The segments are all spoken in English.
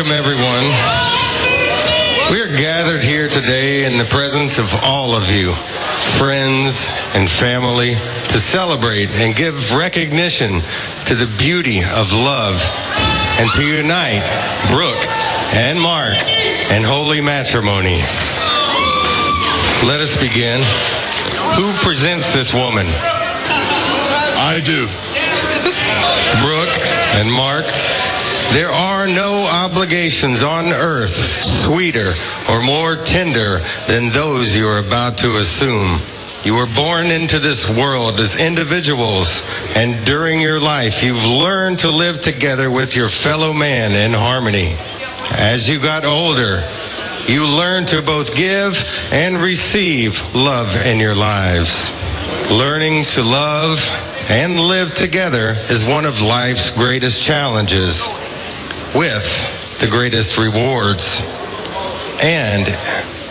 Welcome, everyone. We are gathered here today in the presence of all of you, friends and family, to celebrate and give recognition to the beauty of love and to unite Brooke and Mark in holy matrimony. Let us begin. Who presents this woman? I do. Brooke and Mark, there are no obligations on earth sweeter or more tender than those you are about to assume. You were born into this world as individuals, and during your life, you've learned to live together with your fellow man in harmony. As you got older, you learned to both give and receive love in your lives. Learning to love and live together is one of life's greatest challenges, with the greatest rewards, and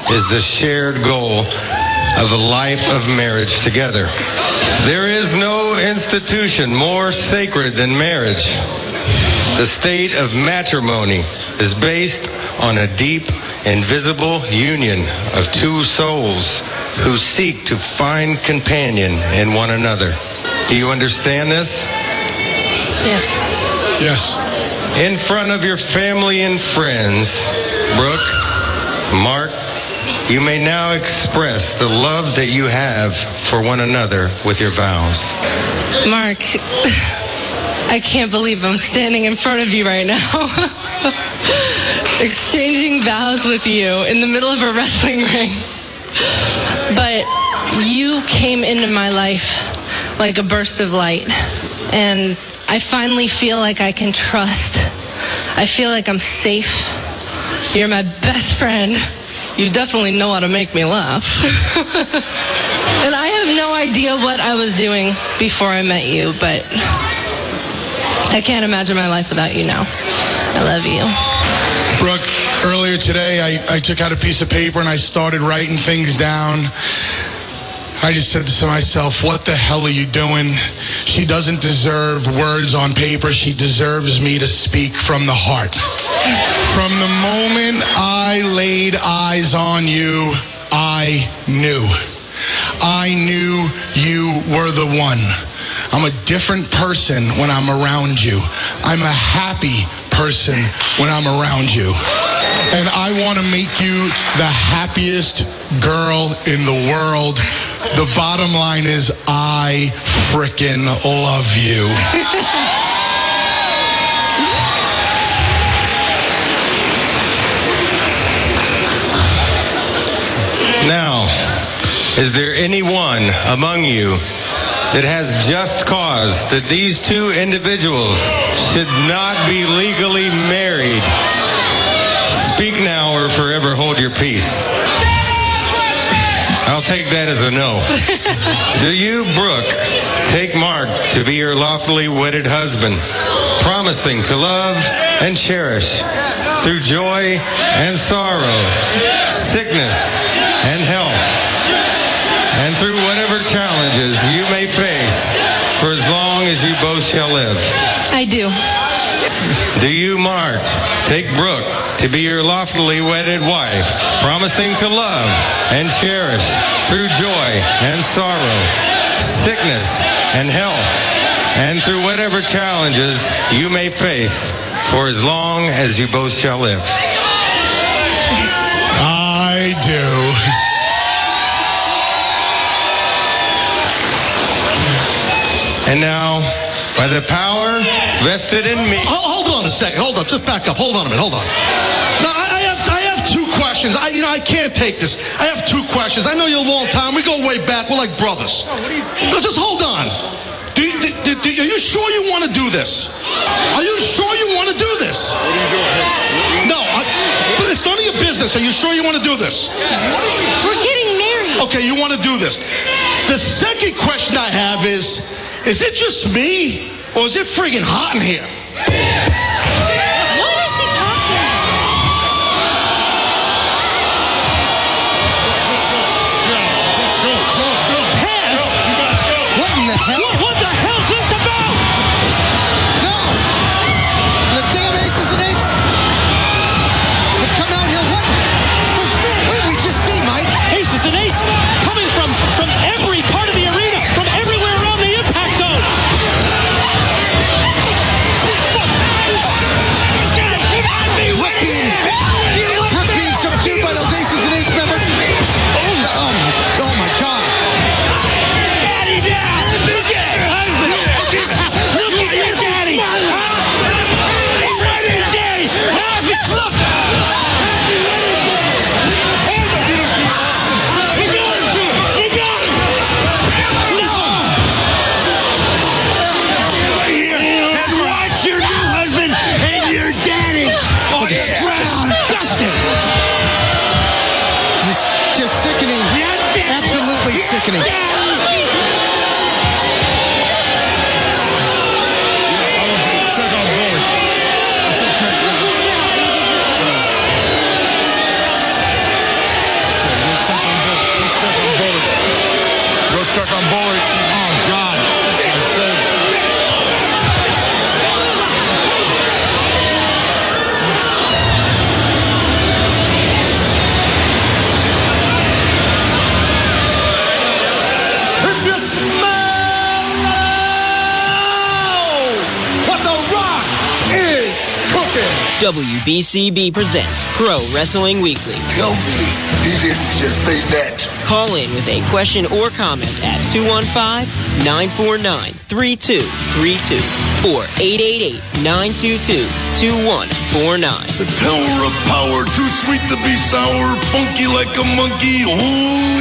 is the shared goal of a life of marriage together. There is no institution more sacred than marriage. The state of matrimony is based on a deep, invisible union of two souls who seek to find companion in one another. Do you understand this? Yes. Yes. In front of your family and friends, Brooke, Mark, you may now express the love that you have for one another with your vows. Mark, I can't believe I'm standing in front of you right now. Exchanging vows with you in the middle of a wrestling ring. But you came into my life like a burst of light. And I finally feel like I can trust. I feel like I'm safe. You're my best friend. You definitely know how to make me laugh. And I have no idea what I was doing before I met you, but I can't imagine my life without you now. I love you. Brooke, earlier today, I took out a piece of paper and I started writing things down. I just said to myself, what the hell are you doing? She doesn't deserve words on paper. She deserves me to speak from the heart. From the moment I laid eyes on you, I knew. I knew you were the one. I'm a different person when I'm around you. I'm a happy person when I'm around you. And I want to make you the happiest girl in the world. The bottom line is I frickin' love you. Now, is there anyone among you that has just cause that these two individuals should not be legally married? Speak now or forever hold your peace. I'll take that as a no. Do you, Brooke, take Mark to be your lawfully wedded husband, promising to love and cherish through joy and sorrow, sickness and health, and through whatever challenges you may face for as long as you both shall live? I do. Do you, Mark, take Brooke to be your lawfully wedded wife, promising to love and cherish through joy and sorrow, sickness and health, and through whatever challenges you may face for as long as you both shall live? I do. And now, by the power vested in me... Hold on a second. Hold on. Just back up. Hold on a minute. Hold on. Now, I have two questions. I can't take this. I have two questions. I know you're a long time. We go way back. We're like brothers. No, just hold on. Are you sure you want to do this? Are you sure you want to do this? What are you doing? No, it's none of your business. Are you sure you want to do this? We're getting married. Okay, you want to do this. The second question I have is it just me, or is it friggin' hot in here? What is he talking about? Tess? What in the hell? What the hell's this about? No! The damn aces and eights! balcony. Check on Bully. It's okay. Go check on Bully. Oh, God. I said. If you smell what the Rock is cooking. WBCB presents Pro Wrestling Weekly. Tell me he didn't just say that. Call in with a question or comment at 215-949-3232 or 888-922-2149. The Tower of Power, too sweet to be sour, funky like a monkey, oh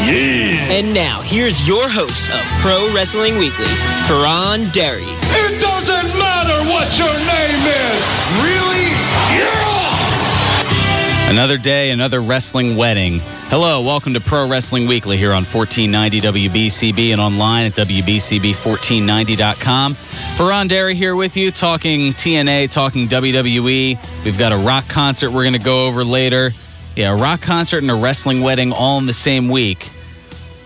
yeah. And now, here's your host of Pro Wrestling Weekly, Fearon Derry. It doesn't matter what your name is. Really? Yeah! Another day, another wrestling wedding. Hello, welcome to Pro Wrestling Weekly here on 1490 WBCB and online at WBCB1490.com. Fearon Derry here with you, talking TNA, talking WWE. We've got a rock concert we're going to go over later. Yeah, a rock concert and a wrestling wedding all in the same week.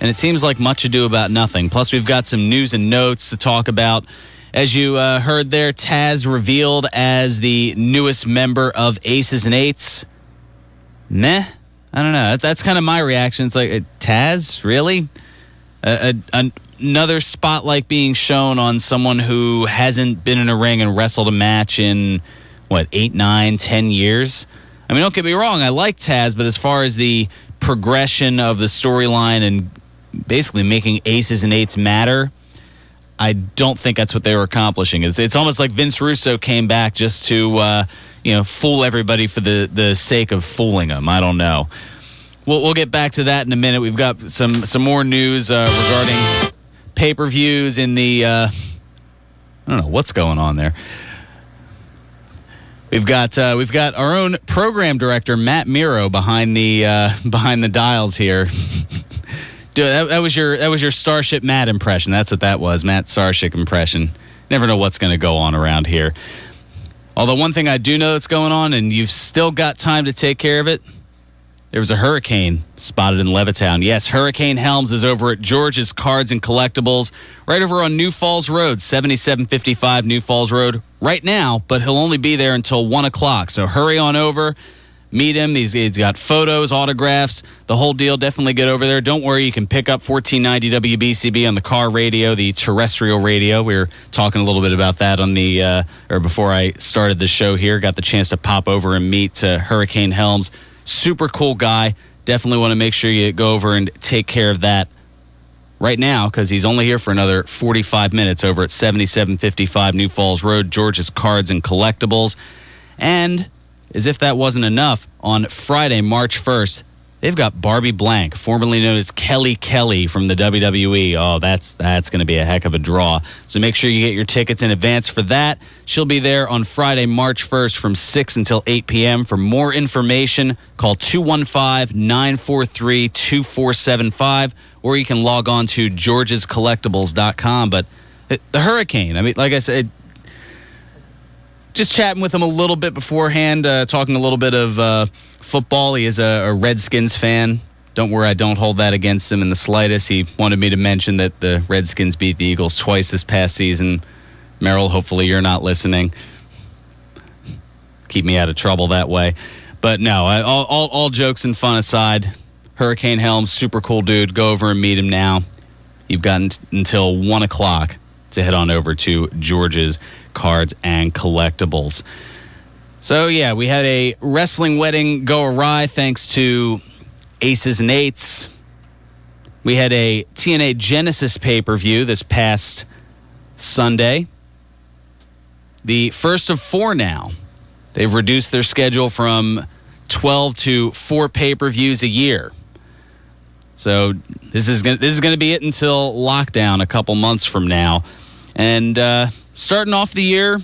And it seems like much ado about nothing. Plus, we've got some news and notes to talk about. As you heard there, Taz revealed as the newest member of Aces and Eights. Meh. I don't know. That's kind of my reaction. It's like, Taz? Really? Another spotlight being shown on someone who hasn't been in a ring and wrestled a match in, 8, 9, 10 years? I mean, don't get me wrong. I like Taz, but as far as the progression of the storyline and basically making Aces and Eights matter, I don't think that's what they were accomplishing. It's almost like Vince Russo came back just to fool everybody for the sake of fooling them. I don't know. We'll get back to that in a minute. We've got some more news regarding pay-per-views in the I don't know what's going on there. We've got our own program director Matt Miro behind the dials here. Dude, that was your Starship Matt impression. That's what that was, Matt Starship impression. Never know what's going to go on around here. Although one thing I do know that's going on, and you've still got time to take care of it, there was a hurricane spotted in Levittown. Yes, Hurricane Helms is over at George's Cards and Collectibles, right over on New Falls Road, 7755 New Falls Road, right now, but he'll only be there until 1 o'clock. So hurry on over. Meet him. He's got photos, autographs, the whole deal. Definitely get over there. Don't worry. You can pick up 1490 WBCB on the car radio, the terrestrial radio. We were talking a little bit about that on the before I started the show here. Got the chance to pop over and meet Hurricane Helms. Super cool guy. Definitely want to make sure you go over and take care of that right now because he's only here for another 45 minutes over at 7755 New Falls Road, George's Cards and Collectibles. And as if that wasn't enough, on Friday, March 1st, they've got Barbie Blank, formerly known as Kelly Kelly from the WWE. Oh, that's going to be a heck of a draw. So make sure you get your tickets in advance for that. She'll be there on Friday, March 1st from 6 until 8 p.m. For more information, call 215-943-2475, or you can log on to georgescollectibles.com. But the hurricane, I mean, like I said, just chatting with him a little bit beforehand, talking a little bit of football. He is a Redskins fan. Don't worry, I don't hold that against him in the slightest. He wanted me to mention that the Redskins beat the Eagles twice this past season. Merrill, hopefully you're not listening. Keep me out of trouble that way. But no, all jokes and fun aside, Hurricane Helms, super cool dude. Go over and meet him now. You've got until 1 o'clock to head on over to George's Cards and Collectibles. So, yeah, we had a wrestling wedding go awry thanks to Aces and Eights. We had a TNA Genesis pay-per-view this past Sunday. The first of 4 now. They've reduced their schedule from 12 to 4 pay-per-views a year. So this is going to be it until lockdown a couple months from now. And starting off the year,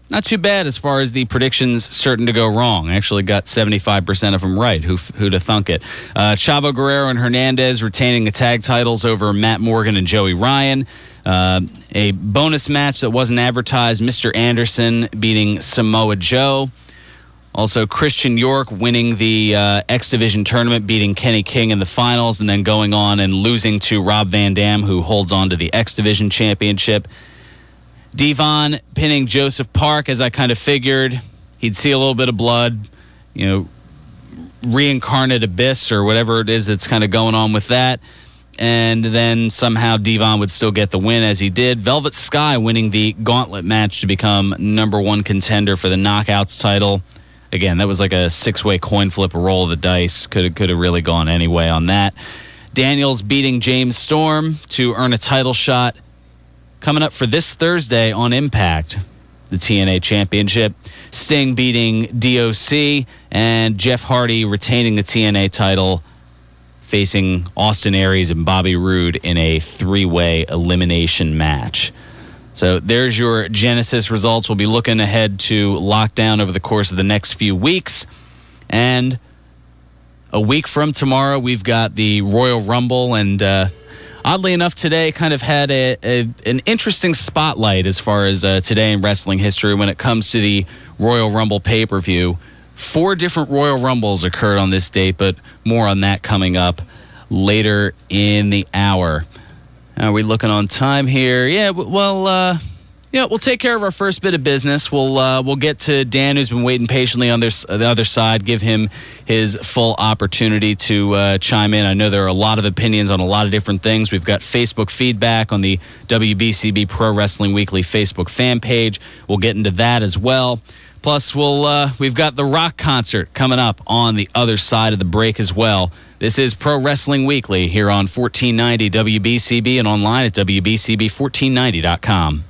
not too bad as far as the predictions certain to go wrong. I actually got 75% of them right. Who'd have thunk it? Chavo Guerrero and Hernandez retaining the tag titles over Matt Morgan and Joey Ryan. A bonus match that wasn't advertised, Mr. Anderson beating Samoa Joe. Also, Christian York winning the X Division tournament, beating Kenny King in the finals, and then going on and losing to Rob Van Dam, who holds on to the X Division championship. Devon pinning Joseph Park, as I kind of figured. He'd see a little bit of blood, reincarnate abyss or whatever it is that's kind of going on with that. And then somehow Devon would still get the win, as he did. Velvet Sky winning the gauntlet match to become number one contender for the Knockouts title. Again, that was like a six-way coin flip, a roll of the dice. Could have really gone any way on that. Daniels beating James Storm to earn a title shot. Coming up for this Thursday on Impact, the TNA Championship. Sting beating DOC, and Jeff Hardy retaining the TNA title, facing Austin Aries and Bobby Roode in a three-way elimination match. So there's your Genesis results. We'll be looking ahead to lockdown over the course of the next few weeks. And a week from tomorrow, we've got the Royal Rumble. And oddly enough, today kind of had an interesting spotlight as far as today in wrestling history when it comes to the Royal Rumble pay-per-view. 4 different Royal Rumbles occurred on this date, but more on that coming up later in the hour. Are we looking on time here? Yeah, well, we'll take care of our first bit of business. We'll get to Dan, who's been waiting patiently on the other side, give him his full opportunity to chime in. I know there are a lot of opinions on a lot of different things. We've got Facebook feedback on the WBCB Pro Wrestling Weekly Facebook fan page. We'll get into that as well. Plus, we've got the Rock concert coming up on the other side of the break as well. This is Pro Wrestling Weekly here on 1490 WBCB and online at WBCB1490.com.